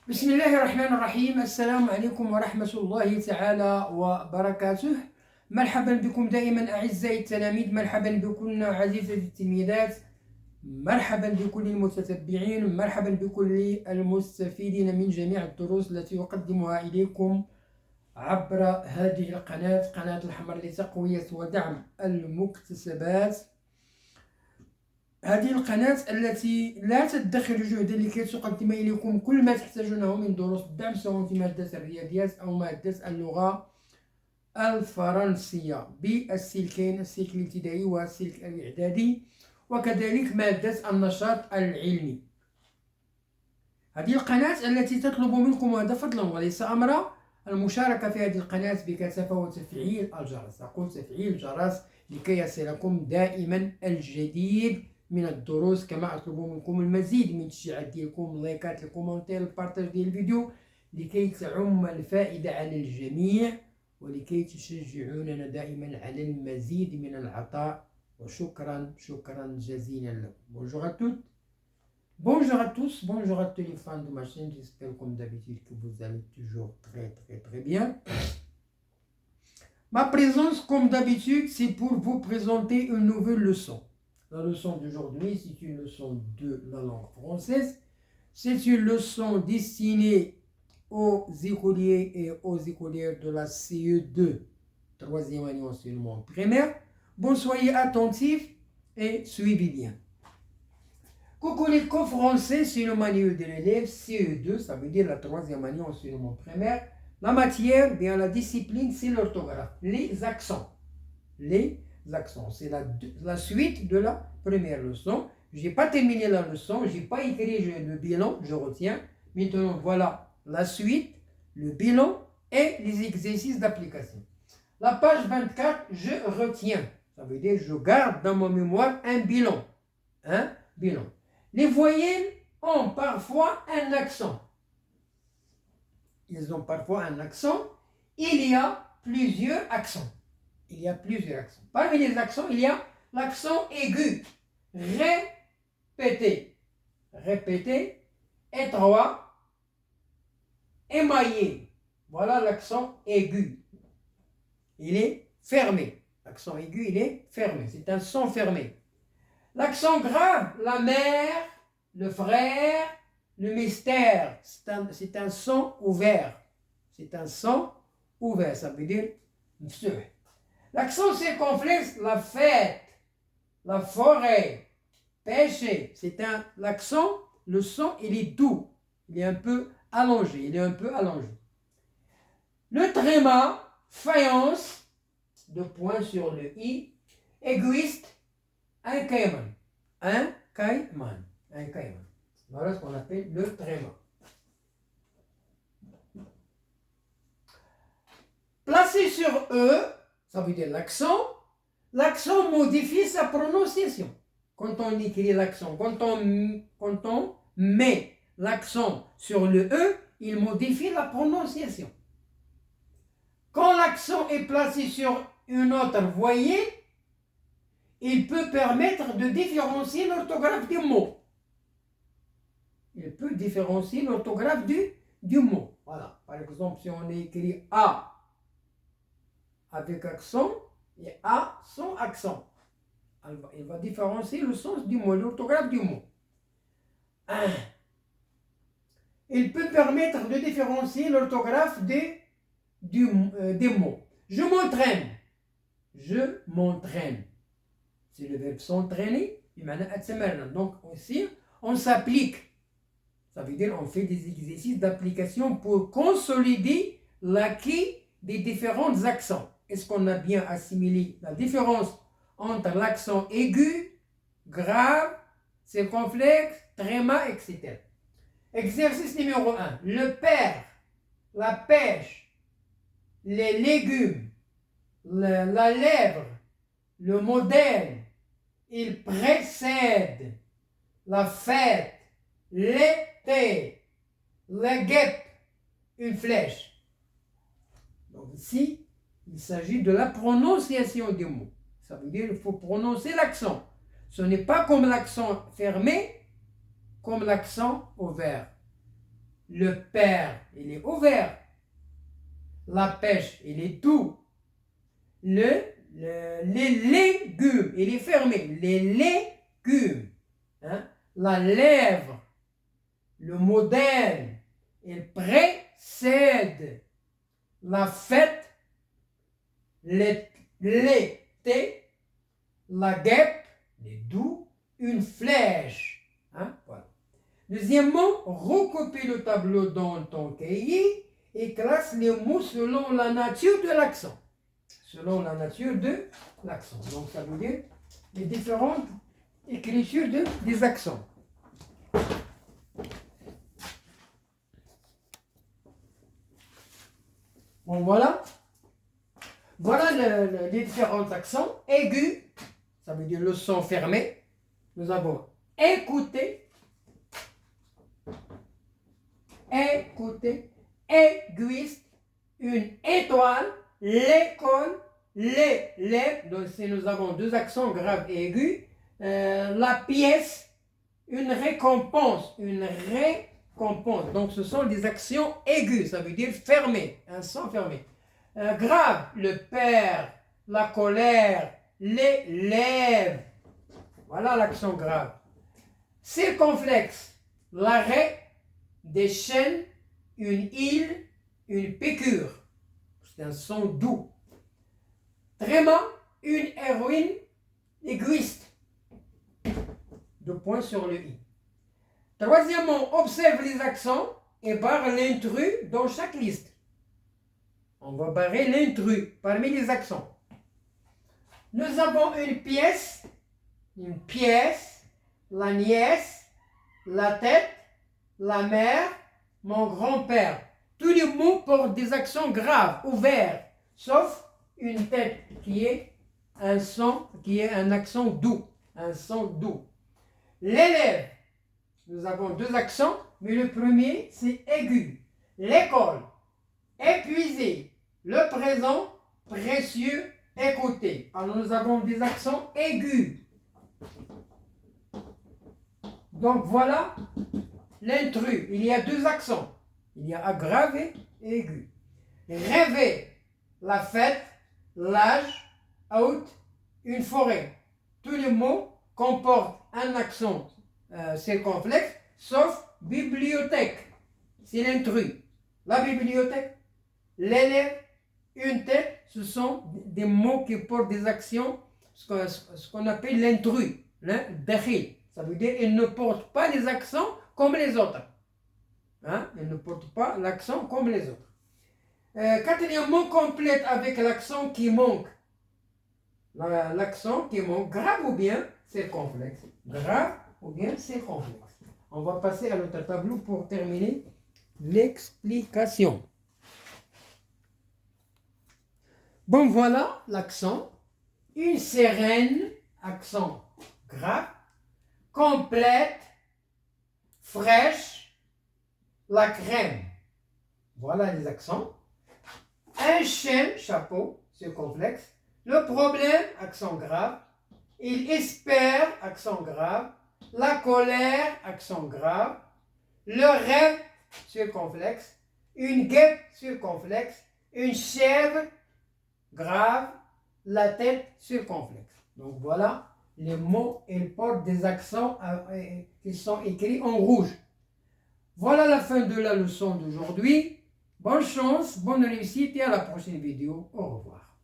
بسم الله الرحمن الرحيم. السلام عليكم ورحمة الله تعالى وبركاته. مرحبا بكم دائما أعزائي التلاميذ، مرحبا بكم عزيزتي التلميذات، مرحبا بكل المتتبعين، مرحبا بكل المستفيدين من جميع الدروس التي أقدمها إليكم عبر هذه القناة، قناة الحمر لتقوية ودعم المكتسبات. هذه القناة التي لا تدخر جهدا لكي تقدم إليكم كل ما تحتاجونه من دروس الدعم، سواء في مادة الرياضيات أو مادة اللغة الفرنسية بالسلكين، السلك الابتدائي والسلك الإعدادي، وكذلك مادة النشاط العلمي. هذه القناة التي تطلب منكم، وهذا فضلا وليس أمرا، المشاركة في هذه القناة بكثافة وتفعيل الجرس. أقول تفعيل الجرس لكي يصلكم دائما الجديد من الدروس، كما أطلب منكم المزيد من التشجيعات ديالكم، اللايكات، الكومنتير، البارتاج ديال الفيديو، لكي تعم الفائدة على الجميع ولكي تشجعوننا دائما على المزيد من العطاء. وشكرا جزيلا لكم. Bonjour à toutes, bonjour à tous, bonjour à tous les fans de ma chaîne. J'espère comme d'habitude que vous allez toujours très bien. Ma présence comme d'habitude, c'est pour vous présenter une nouvelle leçon. La leçon d'aujourd'hui, c'est une leçon de la langue française. C'est une leçon destinée aux écoliers et aux écolières de la CE2, troisième année enseignement primaire. Bon, soyez attentifs et suivez bien. Coucou les cours français, c'est le manuel de l'élève CE2, ça veut dire la troisième année enseignement primaire. La matière, bien la discipline, c'est l'orthographe, les accents. Les accents, c'est la suite de la première leçon. Je n'ai pas terminé la leçon, je n'ai pas écrit le bilan, je retiens. Maintenant, voilà la suite, le bilan et les exercices d'application. La page 24, je retiens. Ça veut dire je garde dans ma mémoire un bilan. Un bilan. Les voyelles ont parfois un accent. Ils ont parfois un accent. Il y a plusieurs accents. Il y a plusieurs accents. Parmi les accents, il y a l'accent aigu. Répété. Répété. Étroit. Émaillé. Voilà l'accent aigu. Il est fermé. L'accent aigu, il est fermé. C'est un son fermé. L'accent grave, la mère, le frère, le mystère, c'est un son ouvert. C'est un son ouvert, ça veut dire monsieur. L'accent circonflexe, la fête, la forêt, pêcher. L'accent, le son, il est doux. Il est un peu allongé. Le tréma, faïence, deux points sur le i, égoïste, un caïman. Voilà ce qu'on appelle le tréma. Placé sur E, ça veut dire l'accent. L'accent modifie sa prononciation. Quand on écrit l'accent, quand on met l'accent sur le E, il modifie la prononciation. Quand l'accent est placé sur une autre voyelle, il peut permettre de différencier l'orthographe du mot. Il peut différencier l'orthographe du mot. Voilà. Par exemple, si on écrit A avec accent et A sans accent, il va différencier le sens du mot, l'orthographe du mot. Il peut permettre de différencier l'orthographe des mots. Je m'entraîne. Je m'entraîne. C'est le verbe s'entraîner. Donc aussi, on s'applique. Ça veut dire on fait des exercices d'application pour consolider l'acquis des différents accents. Est-ce qu'on a bien assimilé la différence entre l'accent aigu, grave, circonflexe, tréma, etc. Exercice numéro 1. Le père, la pêche, les légumes, la lèvre, le modèle, il précède la fête, l'été, la guêpe, une flèche. Donc ici, il s'agit de la prononciation du mot. Ça veut dire qu'il faut prononcer l'accent. Ce n'est pas comme l'accent fermé, comme l'accent ouvert. Le père, il est ouvert. La pêche, il est tout. Les légumes, il est fermé. Les légumes. Hein? La lèvre, le modèle, il précède. La fête, l'été, la guêpe, les doux, une flèche. Hein? Voilà. Deuxièmement, recopie le tableau dans ton cahier et classe les mots selon la nature de l'accent. Selon la nature de l'accent. Donc ça veut dire les différentes écritures des accents. Bon, voilà. Voilà les différents accents. Aigu, ça veut dire le son fermé. Nous avons écouter, écouter, aiguiste, une étoile, l'école, les lèvres. Donc si nous avons deux accents graves et aigus. La pièce, une récompense, donc ce sont des actions aiguës, ça veut dire fermé, un son fermé. Grave, le père, la colère, les lèvres. Voilà l'accent grave. Circonflexe, l'arrêt, des chaînes, une île, une piqûre. C'est un son doux. Tréma, une héroïne, égoïste. 2 points sur le i. Troisièmement, observe les accents et barre l'intrus dans chaque liste. On va barrer l'intrus parmi les accents. Nous avons une pièce, la nièce, la tête, la mère, mon grand-père. Tous les mots portent des accents graves, ouverts, sauf une tête qui est un accent doux, un son doux. L'élève, nous avons 2 accents, mais le premier c'est aigu. L'école, épuisé. Le présent, précieux, écouté. Alors nous avons des accents aigus. Donc voilà l'intrus. Il y a 2 accents. Il y a aggravé et aigu. Rêver, la fête, l'âge, out, une forêt. Tous les mots comportent un accent circonflexe, sauf bibliothèque. C'est l'intrus. La bibliothèque, l'élève, une tête, ce sont des mots qui portent des actions, ce qu'on appelle l'intrus. Dakhil. Ça veut dire qu'ils ne portent pas les accents comme les autres. Hein? Ils ne portent pas l'accent comme les autres. Quatrièmement, complète avec l'accent qui manque. L'accent qui manque, grave ou bien circonflexe. Grave ou bien circonflexe. On va passer à l'autre tableau pour terminer l'explication. Bon, voilà l'accent. Une sirène, accent grave. Complète, fraîche, la crème. Voilà les accents. Un chêne, chapeau, circonflexe. Le problème, accent grave. Il espère, accent grave. La colère, accent grave. Le rêve, circonflexe. Une guêpe, circonflexe. Une chèvre, grave. La tête, circonflexe. Donc voilà, les mots, ils portent des accents qui sont écrits en rouge. Voilà la fin de la leçon d'aujourd'hui. Bonne chance, bonne réussite et à la prochaine vidéo. Au revoir.